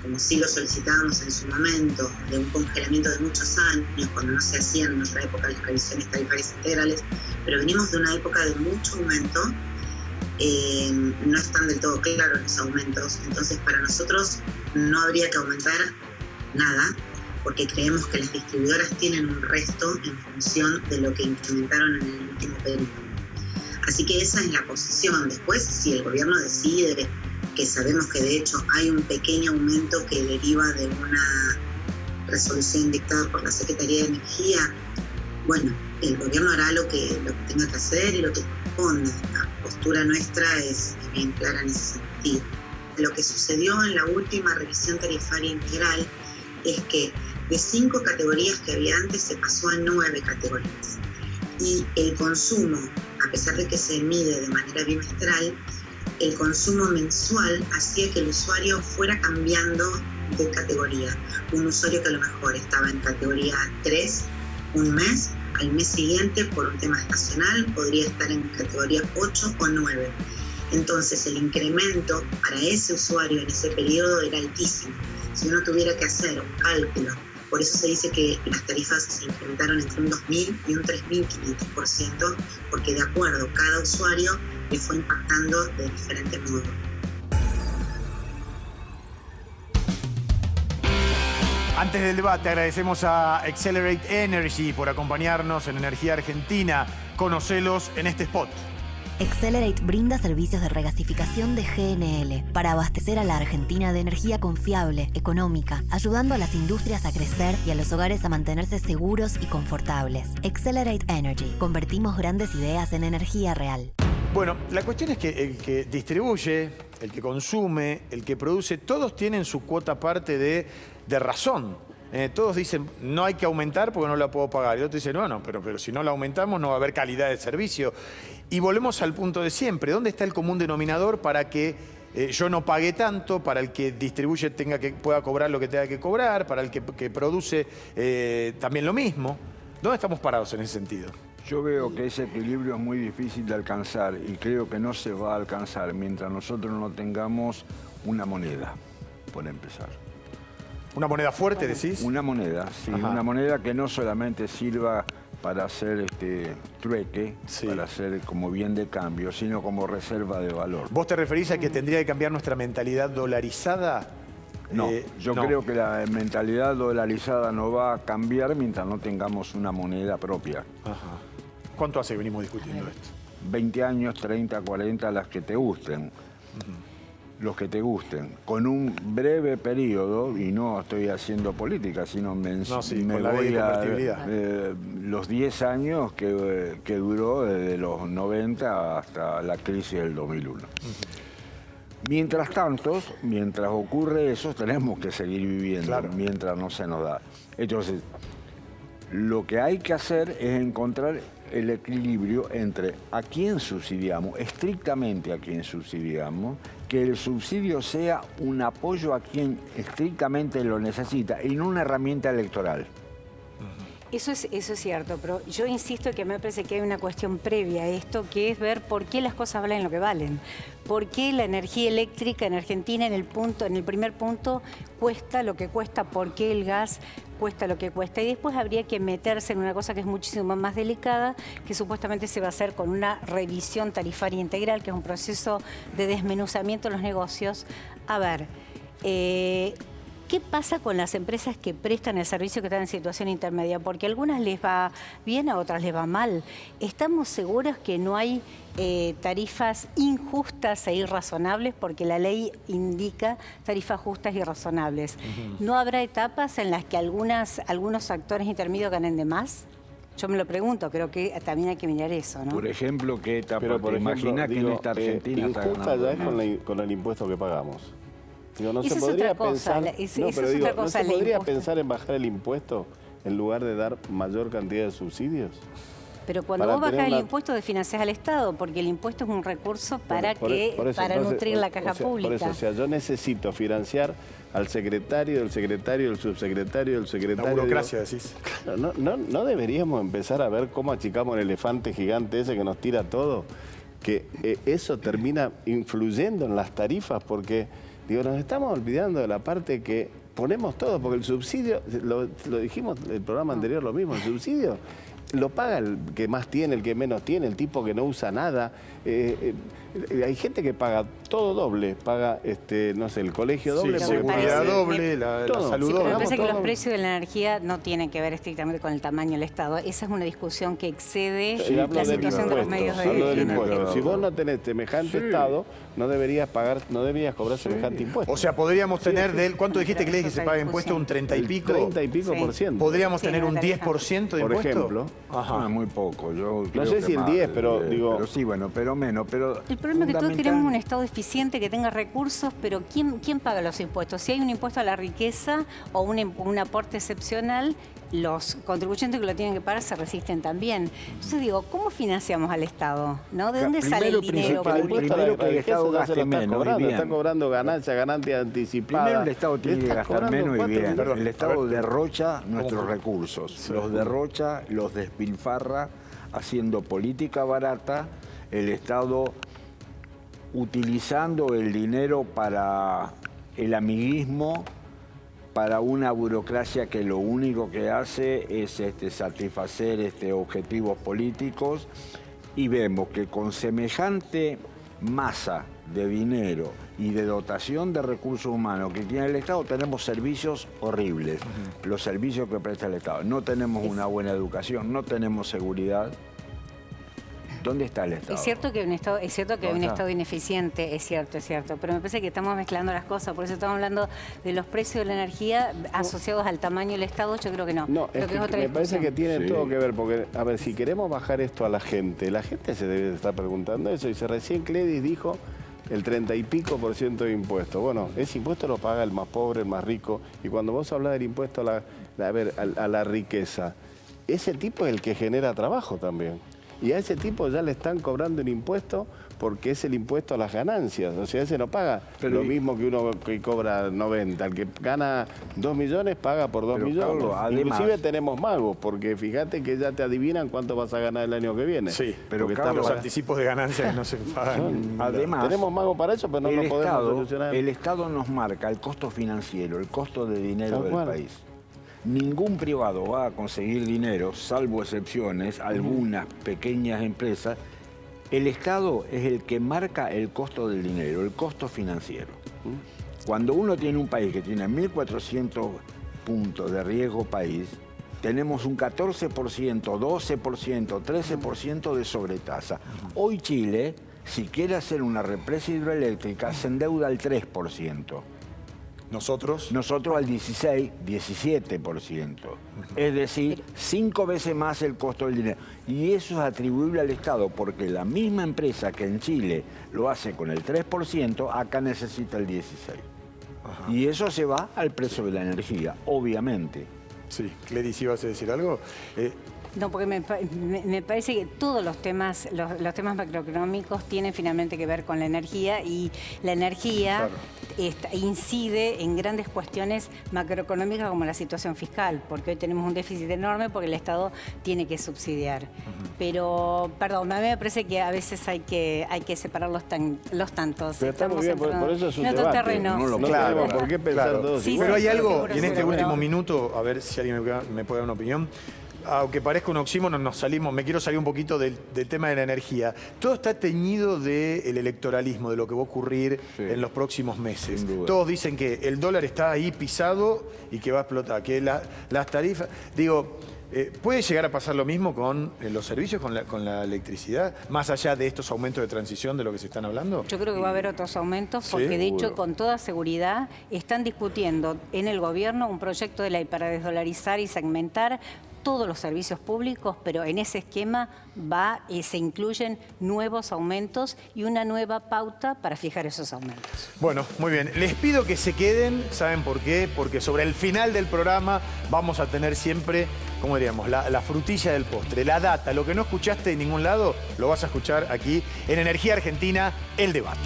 como sí lo solicitábamos en su momento, de un congelamiento de muchos años, cuando no se hacían en nuestra época las revisiones tarifarias integrales, pero venimos de una época de mucho aumento, no están del todo claros los aumentos, entonces para nosotros no habría que aumentar nada, porque creemos que las distribuidoras tienen un resto en función de lo que incrementaron en el último periodo. Así que esa es la posición. Después, si el gobierno decide, que sabemos que de hecho hay un pequeño aumento que deriva de una resolución dictada por la Secretaría de Energía, bueno, el gobierno hará lo que tenga que hacer y lo que corresponda. La postura nuestra es bien clara en ese sentido. Lo que sucedió en la última revisión tarifaria integral es que de 5 categorías que había antes se pasó a 9 categorías. Y el consumo, a pesar de que se mide de manera bimestral, el consumo mensual hacía que el usuario fuera cambiando de categoría. Un usuario que a lo mejor estaba en categoría 3 un mes, al mes siguiente, por un tema estacional, podría estar en categoría 8 o 9. Entonces el incremento para ese usuario en ese periodo era altísimo. Si uno tuviera que hacer un cálculo, por eso se dice que las tarifas se incrementaron entre un 2.000 y un 3.500%, porque de acuerdo, cada usuario le fue impactando de diferente modo. Antes del debate, agradecemos a Accelerate Energy por acompañarnos en Energía Argentina. Conocelos en este spot. Accelerate brinda servicios de regasificación de GNL para abastecer a la Argentina de energía confiable, económica, ayudando a las industrias a crecer y a los hogares a mantenerse seguros y confortables. Accelerate Energy. Convertimos grandes ideas en energía real. Bueno, la cuestión es que el que distribuye, el que consume, el que produce, todos tienen su cuota parte de razón. Todos dicen, no hay que aumentar porque no la puedo pagar. Y el otro dice, no, pero si no la aumentamos no va a haber calidad de servicio. Y volvemos al punto de siempre. ¿Dónde está el común denominador para que yo no pague tanto, para el que distribuye pueda cobrar lo que tenga que cobrar, para el que produce también lo mismo? ¿Dónde estamos parados en ese sentido? Yo veo que ese equilibrio es muy difícil de alcanzar y creo que no se va a alcanzar mientras nosotros no tengamos una moneda, por empezar. ¿Una moneda fuerte, decís? Una moneda, sí. Ajá. Una moneda que no solamente sirva para hacer trueque, sí, para hacer como bien de cambio, sino como reserva de valor. ¿Vos te referís a que tendría que cambiar nuestra mentalidad dolarizada? No, yo creo que la mentalidad dolarizada no va a cambiar mientras no tengamos una moneda propia. Ajá. ¿Cuánto hace que venimos discutiendo esto? 20 años, 30, 40, las que te gusten. los que te gusten, con un breve periodo, y no estoy haciendo política, sino me voy a los 10 años que duró desde los 90 hasta la crisis del 2001. Mientras tanto, mientras ocurre eso, tenemos que seguir viviendo, mientras no se nos da. Entonces, lo que hay que hacer es encontrar el equilibrio entre a quién subsidiamos, estrictamente a quién subsidiamos, que el subsidio sea un apoyo a quien estrictamente lo necesita y no una herramienta electoral. Eso es cierto, pero yo insisto que me parece que hay una cuestión previa a esto, que es ver por qué las cosas valen lo que valen. ¿Por qué la energía eléctrica en Argentina en el primer punto cuesta lo que cuesta? ¿Por qué el gas cuesta lo que cuesta? Y después habría que meterse en una cosa que es muchísimo más delicada, que supuestamente se va a hacer con una revisión tarifaria integral, que es un proceso de desmenuzamiento de los negocios. A ver, ¿qué pasa con las empresas que prestan el servicio que están en situación intermedia? Porque a algunas les va bien, a otras les va mal. ¿Estamos seguros que no hay tarifas injustas e irrazonables? Porque la ley indica tarifas justas y razonables. ¿No habrá etapas en las que algunos actores intermedios ganen de más? Yo me lo pregunto, creo que también hay que mirar eso, ¿no? Por ejemplo, ¿qué etapa? Imagina que en esta Argentina está injusta ya es con el impuesto que pagamos. Digo, no se podría pensar, ¿no se podría pensar en bajar el impuesto en lugar de dar mayor cantidad de subsidios? Pero cuando vos bajás el impuesto, desfinanciás al Estado, porque el impuesto es un recurso para nutrir la caja pública. Por eso, o sea, yo necesito financiar al secretario, del secretario, del subsecretario, del secretario. La burocracia, decís. ¿No deberíamos empezar a ver cómo achicamos el elefante gigante ese que nos tira todo? Que eso termina influyendo en las tarifas, porque digo, nos estamos olvidando de la parte que ponemos todo, porque el subsidio, lo dijimos en el programa anterior, lo mismo, el subsidio lo paga el que más tiene, el que menos tiene, el tipo que no usa nada. Hay gente que paga todo doble, paga, no sé, el colegio doble. Sí, seguridad doble, la salud doble. Me parece que los precios de la energía no tienen que ver estrictamente con el tamaño del Estado. Esa es una discusión que excede la situación de los medios de energía. Si vos no tenés semejante Estado, no deberías cobrar semejante impuesto. O sea, podríamos tener ¿cuánto dijiste que le dije que se paga impuesto? ¿Un 30 y pico? 30 y pico por ciento. ¿Podríamos tener un 10% de impuesto? Por ejemplo. Ajá, muy poco. Yo no sé si el 10, pero digo... Pero sí, bueno, pero menos. El problema es que todos queremos un Estado eficiente que tenga recursos, pero ¿quién paga los impuestos? Si hay un impuesto a la riqueza o un aporte excepcional, los contribuyentes que lo tienen que pagar se resisten también. Entonces digo, ¿cómo financiamos al Estado? ¿No? ¿De dónde sale el dinero? Primero que el Estado gaste menos y bien. Está cobrando ganancias anticipadas. Primero el Estado tiene que gastar menos y bien. El Estado derrocha nuestros recursos. Los derrocha, los despilfarra haciendo política barata. El Estado utilizando el dinero para el amiguismo, para una burocracia que lo único que hace es satisfacer objetivos políticos, y vemos que con semejante masa de dinero y de dotación de recursos humanos que tiene el Estado, tenemos servicios horribles, los servicios que presta el Estado. No tenemos una buena educación, no tenemos seguridad. ¿Dónde está el Estado? Es cierto que hay un Estado ineficiente, es cierto, pero me parece que estamos mezclando las cosas, por eso estamos hablando de los precios de la energía asociados al tamaño del Estado. Yo creo que no. No, es que me parece que tiene todo que ver, porque, a ver, si queremos bajar esto a la gente se debe estar preguntando eso, y recién Cledis dijo el 30 y pico % de impuesto. Bueno, ese impuesto lo paga el más pobre, el más rico, y cuando vos hablas del impuesto a la riqueza, ese tipo es el que genera trabajo también. Y a ese tipo ya le están cobrando un impuesto porque es el impuesto a las ganancias. O sea, ese no paga lo mismo que uno que cobra 90. El que gana 2 millones paga por 2 millones. Carlos, además, inclusive tenemos magos, porque fíjate que ya te adivinan cuánto vas a ganar el año que viene. Sí, pero Carlos, los anticipos de ganancias no se pagan. Además, tenemos magos para eso, pero no lo podemos solucionar. El Estado nos marca el costo financiero, el costo de dinero del país. Ningún privado va a conseguir dinero, salvo excepciones, algunas pequeñas empresas. El Estado es el que marca el costo del dinero, el costo financiero. Cuando uno tiene un país que tiene 1.400 puntos de riesgo país, tenemos un 14%, 12%, 13% de sobretasa. Hoy Chile si quiere hacer una represa hidroeléctrica, se endeuda al 3%. ¿Nosotros? Nosotros al 16, 17%. Es decir, 5 veces más el costo del dinero. Y eso es atribuible al Estado, porque la misma empresa que en Chile lo hace con el 3%, acá necesita el 16%. Ajá. Y eso se va al precio de la energía, obviamente. Sí, Gledys, ¿ibas a decir algo? No, porque me parece que todos los temas macroeconómicos tienen finalmente que ver con la energía, y la energía incide en grandes cuestiones macroeconómicas como la situación fiscal, porque hoy tenemos un déficit enorme porque el Estado tiene que subsidiar. Pero, perdón, a mí me parece que a veces hay que separar los tantos. Pero está muy bien, por eso es un debate. Terreno. No tenemos por qué pensar todos igual. Pero hay algo, y en este último minuto, a ver si alguien me puede dar una opinión. Aunque parezca un oxímoron, me quiero salir un poquito del tema de la energía. Todo está teñido del electoralismo, de lo que va a ocurrir en los próximos meses. Todos dicen que el dólar está ahí pisado y que va a explotar, que las tarifas... Digo, ¿puede llegar a pasar lo mismo con los servicios, con la electricidad? Más allá de estos aumentos de transición de lo que se están hablando. Yo creo que va a haber otros aumentos porque, de hecho, con toda seguridad, están discutiendo en el gobierno un proyecto de ley para desdolarizar y segmentar todos los servicios públicos, pero en ese esquema se incluyen nuevos aumentos y una nueva pauta para fijar esos aumentos. Bueno, muy bien. Les pido que se queden, ¿saben por qué? Porque sobre el final del programa vamos a tener siempre, ¿cómo diríamos? La frutilla del postre, la data. Lo que no escuchaste en ningún lado, lo vas a escuchar aquí en Energía Argentina, El Debate.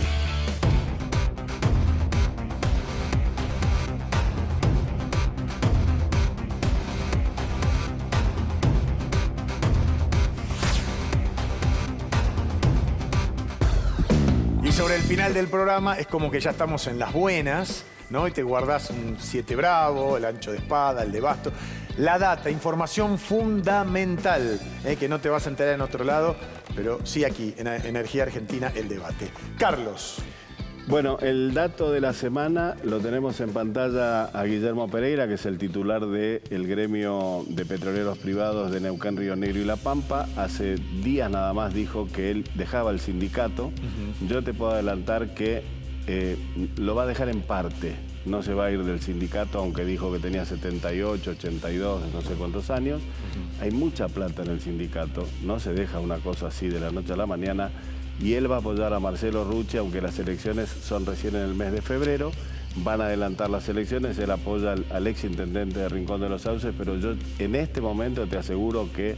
Sobre el final del programa es como que ya estamos en las buenas, ¿no? Y te guardás un 7 bravo, el ancho de espada, el de basto. La data, información fundamental, que no te vas a enterar en otro lado, pero sí aquí, en Energía Argentina, El Debate. Carlos. Bueno, el dato de la semana lo tenemos en pantalla a Guillermo Pereira, que es el titular del gremio de petroleros privados de Neuquén, Río Negro y La Pampa. Hace días nada más dijo que él dejaba el sindicato. Yo te puedo adelantar que lo va a dejar en parte. No se va a ir del sindicato, aunque dijo que tenía 78, 82, no sé cuántos años. Hay mucha plata en el sindicato. No se deja una cosa así de la noche a la mañana. Y él va a apoyar a Marcelo Rucci, aunque las elecciones son recién en el mes de febrero. Van a adelantar las elecciones, él apoya al exintendente de Rincón de los Sauces, pero yo en este momento te aseguro que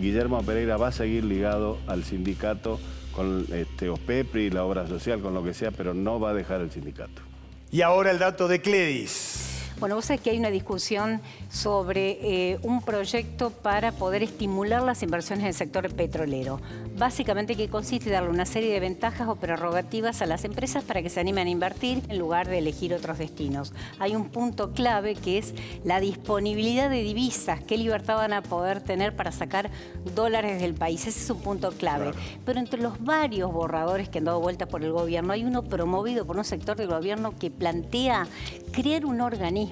Guillermo Pereira va a seguir ligado al sindicato con OSPEPRI, la obra social, con lo que sea, pero no va a dejar el sindicato. Y ahora el dato de Gledys. Bueno, vos sabés que hay una discusión sobre un proyecto para poder estimular las inversiones en el sector petrolero. Básicamente, que consiste en darle una serie de ventajas o prerrogativas a las empresas para que se animen a invertir en lugar de elegir otros destinos. Hay un punto clave que es la disponibilidad de divisas, qué libertad van a poder tener para sacar dólares del país. Ese es un punto clave. Claro. Pero entre los varios borradores que han dado vuelta por el gobierno, hay uno promovido por un sector del gobierno que plantea crear un organismo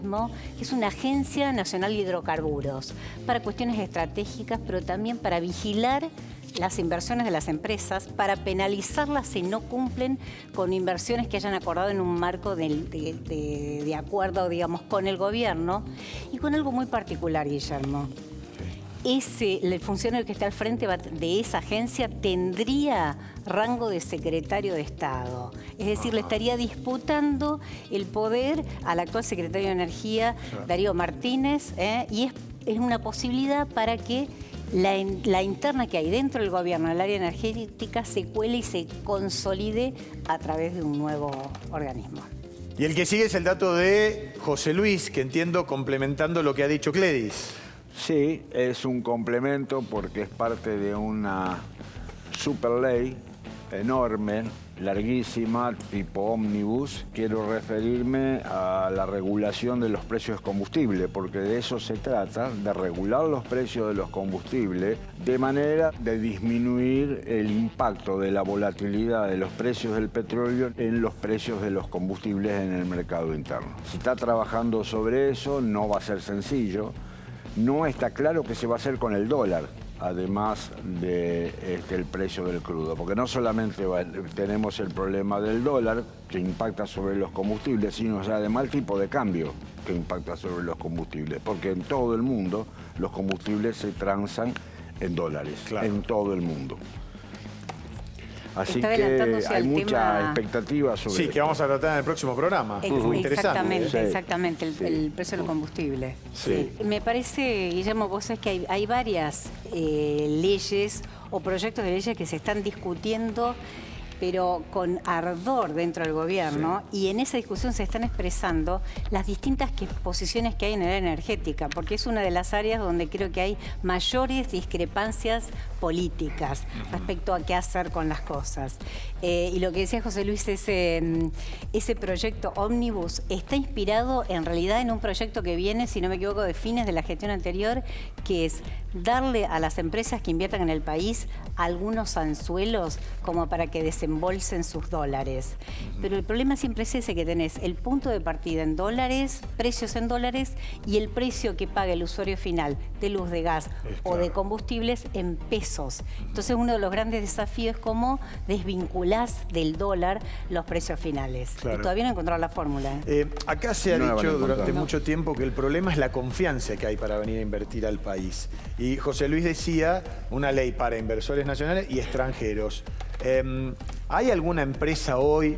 que es una Agencia Nacional de Hidrocarburos para cuestiones estratégicas, pero también para vigilar las inversiones de las empresas, para penalizarlas si no cumplen con inversiones que hayan acordado en un marco de acuerdo, digamos, con el gobierno. Y con algo muy particular, Guillermo. El funcionario que está al frente de esa agencia tendría rango de secretario de Estado. Es decir, le estaría disputando el poder al actual secretario de Energía, Darío Martínez, y es una posibilidad para que la interna que hay dentro del gobierno, en el área energética, se cuele y se consolide a través de un nuevo organismo. Y el que sigue es el dato de José Luis, que entiendo complementando lo que ha dicho Gledys. Sí, es un complemento porque es parte de una super ley enorme, larguísima, tipo ómnibus. Quiero referirme a la regulación de los precios de combustible, porque de eso se trata, de regular los precios de los combustibles de manera de disminuir el impacto de la volatilidad de los precios del petróleo en los precios de los combustibles en el mercado interno. Se está trabajando sobre eso, no va a ser sencillo. No está claro qué se va a hacer con el dólar. además del precio del crudo. Porque no solamente tenemos el problema del dólar, que impacta sobre los combustibles, sino ya además el tipo de cambio que impacta sobre los combustibles. Porque en todo el mundo los combustibles se transan en dólares, en todo el mundo. Así que hay mucha expectativa sobre Sí, que vamos a tratar en el próximo programa. Muy interesante. Exactamente, el precio del combustible. Sí. Me parece, Guillermo, vos sabés que hay varias leyes o proyectos de leyes que se están discutiendo, pero con ardor dentro del gobierno, y en esa discusión se están expresando las distintas posiciones que hay en el área energética, porque es una de las áreas donde creo que hay mayores discrepancias políticas respecto a qué hacer con las cosas. Y lo que decía José Luis, ese proyecto Ómnibus está inspirado en realidad en un proyecto que viene, si no me equivoco, de fines de la gestión anterior, que es darle a las empresas que inviertan en el país algunos anzuelos como para que desembolsen sus dólares. Pero el problema siempre es ese, que tenés el punto de partida en dólares, precios en dólares, y el precio que paga el usuario final de luz, de gas o de combustibles en pesos. Entonces uno de los grandes desafíos es cómo desvinculás del dólar los precios finales. Y todavía no he encontrado la fórmula. Acá se ha dicho durante mucho tiempo que el problema es la confianza que hay para venir a invertir al país. Y José Luis decía, una ley para inversores nacionales y extranjeros. ¿Hay alguna empresa hoy,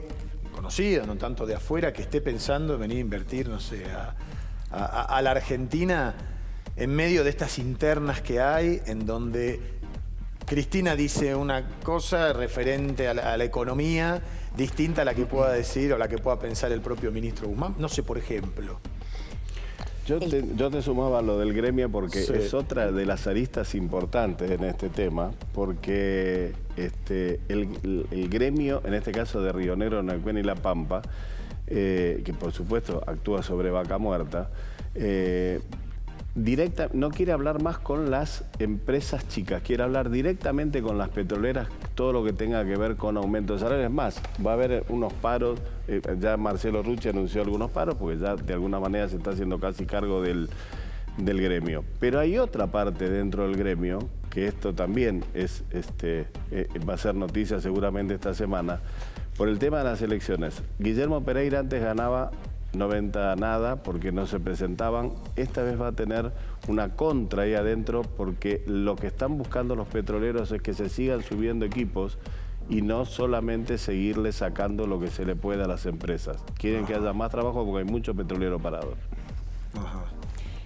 conocida, no tanto de afuera, que esté pensando en venir a invertir, no sé, a la Argentina en medio de estas internas que hay, en donde Cristina dice una cosa referente a la economía distinta a la que pueda decir o la que pueda pensar el propio ministro Guzmán? No sé, por ejemplo. Yo te sumaba lo del gremio porque es otra de las aristas importantes en este tema, porque el gremio, en este caso de Río Negro, Neuquén y La Pampa, que por supuesto actúa sobre Vaca Muerta, no quiere hablar más con las empresas chicas, quiere hablar directamente con las petroleras, todo lo que tenga que ver con aumento de salarios. Es más, va a haber unos paros, ya Marcelo Rucci anunció algunos paros, porque ya de alguna manera se está haciendo casi cargo del gremio. Pero hay otra parte dentro del gremio, que esto también va a ser noticia seguramente esta semana, por el tema de las elecciones. Guillermo Pereira antes ganaba 90 nada porque no se presentaban. Esta vez va a tener una contra ahí adentro, porque lo que están buscando los petroleros es que se sigan subiendo equipos y no solamente seguirle sacando lo que se le pueda a las empresas. Quieren que haya más trabajo porque hay mucho petrolero parado.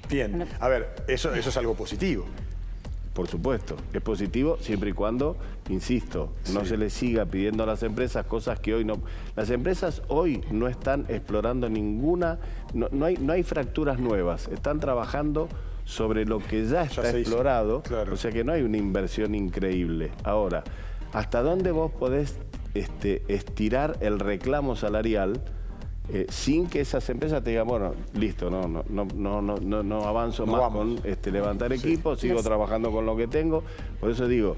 Bien, a ver, eso es algo positivo. Por supuesto, es positivo siempre y cuando, insisto, no se le siga pidiendo a las empresas cosas que hoy no... Las empresas hoy no están explorando ninguna... No hay fracturas nuevas, están trabajando sobre lo que ya está explorado, o sea que no hay una inversión increíble. Ahora, ¿hasta dónde vos podés estirar el reclamo salarial sin que esas empresas te digan, bueno, listo, no avanzo más con levantar equipos, sigo trabajando con lo que tengo? Por eso digo,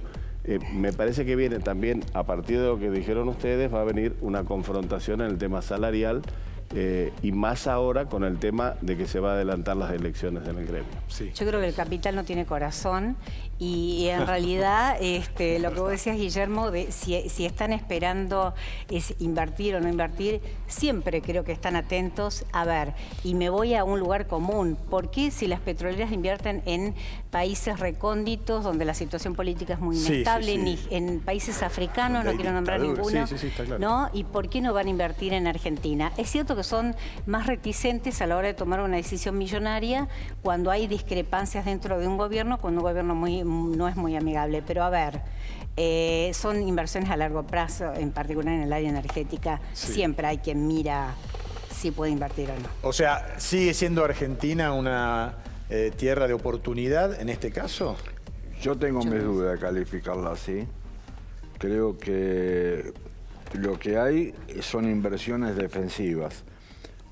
me parece que viene también, a partir de lo que dijeron ustedes, va a venir una confrontación en el tema salarial, y más ahora con el tema de que se va a adelantar las elecciones en el gremio. Yo creo que el capital no tiene corazón, y en realidad lo que vos decías, Guillermo, de si están esperando es invertir o no invertir, siempre creo que están atentos. A ver, y me voy a un lugar común. ¿Por qué si las petroleras invierten en países recónditos donde la situación política es muy inestable, ni en países africanos, no quiero nombrar ninguno, está claro, ¿no? ¿Y por qué no van a invertir en Argentina? Es cierto que son más reticentes a la hora de tomar una decisión millonaria cuando hay discrepancias dentro de un gobierno, cuando un gobierno no es muy amigable. Pero a ver, son inversiones a largo plazo, en particular en el área energética. Siempre hay quien mira si puede invertir o no. O sea, ¿sigue siendo Argentina una tierra de oportunidad en este caso? Yo tengo mis dudas de calificarla así. Creo que lo que hay son inversiones defensivas.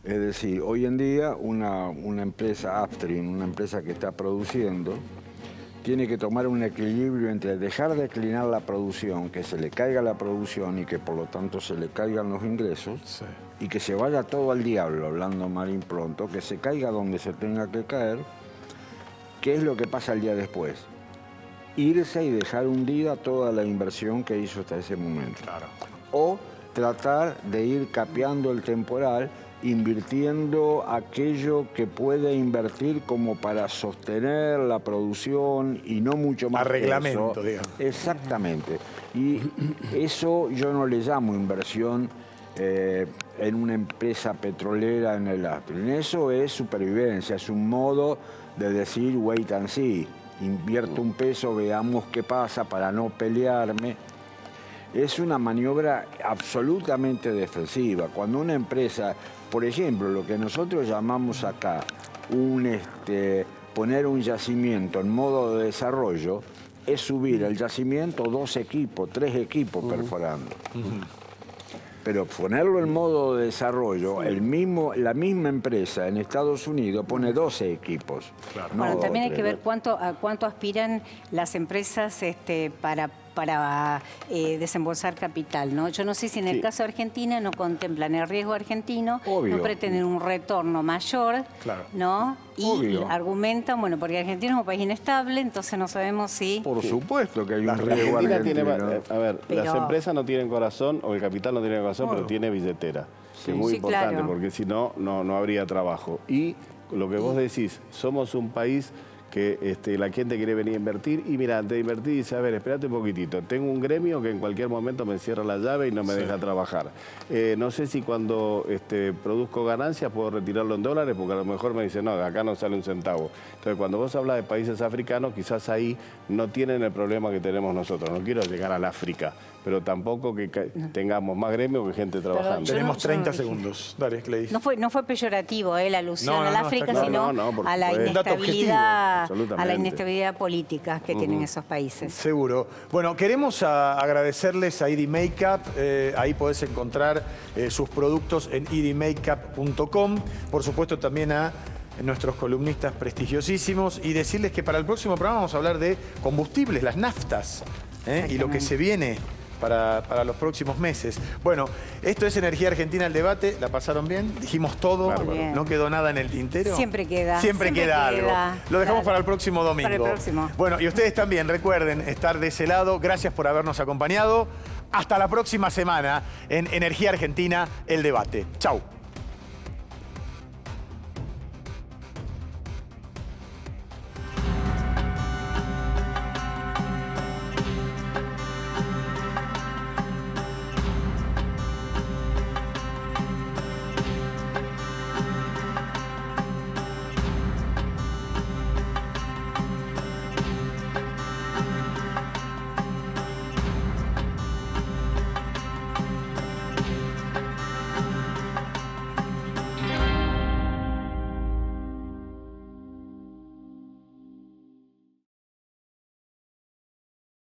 Es decir, hoy en día una empresa upstream, una empresa que está produciendo, tiene que tomar un equilibrio entre dejar de declinar la producción, que se le caiga la producción y que por lo tanto se le caigan los ingresos, y que se vaya todo al diablo, hablando mal y pronto, que se caiga donde se tenga que caer. ¿Qué es lo que pasa el día después? irse y dejar hundida toda la inversión que hizo hasta ese momento. Claro. O tratar de ir capeando el temporal, invirtiendo aquello que puede invertir como para sostener la producción y no mucho más. Arreglamento, que eso. digamos. Exactamente. Y eso yo no le llamo inversión en una empresa petrolera en el upstream. Eso es supervivencia, es un modo de decir wait and see. Invierto un peso, veamos qué pasa para no pelearme. Es una maniobra absolutamente defensiva. Cuando una empresa, por ejemplo, lo que nosotros llamamos acá poner un yacimiento en modo de desarrollo, es subir el yacimiento 2 equipos, 3 equipos perforando. Pero ponerlo en modo de desarrollo, la misma empresa en Estados Unidos pone 12 equipos. Claro. Bueno, también hay que ver a cuánto aspiran las empresas para desembolsar capital, ¿no? Yo no sé si en el caso de Argentina no contemplan el riesgo argentino, Obvio. no pretenden un retorno mayor, Claro. ¿no? Y Obvio. argumentan, bueno, porque Argentina es un país inestable, entonces no sabemos si... Por supuesto que hay un Argentina riesgo tiene, argentino. a ver, Pero- las empresas no tienen corazón, o el capital no tiene corazón, pero tiene billetera. Que es muy Sí, importante, claro. porque si no, no habría trabajo. Y lo que vos decís, somos un país que la gente quiere venir a invertir y mira, antes de invertir dice, a ver, espérate un poquitito, tengo un gremio que en cualquier momento me cierra la llave y no me deja trabajar. No sé si cuando produzco ganancias puedo retirarlo en dólares, porque a lo mejor me dicen, no, de acá no sale un centavo. Entonces, cuando vos hablas de países africanos, quizás ahí no tienen el problema que tenemos nosotros. No quiero llegar al África, pero tampoco que tengamos más gremio que gente trabajando. Yo Tenemos no 30 dije. segundos. Dale, Gladys. No fue peyorativo la alusión No, no, al no, África, está claro. sino No, por a la supuesto. Dato objetivo, absolutamente. inestabilidad política que tienen esos países. Seguro. Bueno, queremos agradecerles a ED Makeup. Ahí podés encontrar sus productos en edmakeup.com. Por supuesto, también a nuestros columnistas prestigiosísimos. Y decirles que para el próximo programa vamos a hablar de combustibles, las naftas, y lo que se viene para los próximos meses. Bueno, esto es Energía Argentina, el debate. ¿La pasaron bien? Dijimos todo. Bien. ¿No quedó nada en el tintero? Siempre queda. Siempre queda algo. Lo dejamos para el próximo domingo. Para el próximo. Bueno, y ustedes también recuerden estar de ese lado. Gracias por habernos acompañado. Hasta la próxima semana en Energía Argentina, el debate. Chau.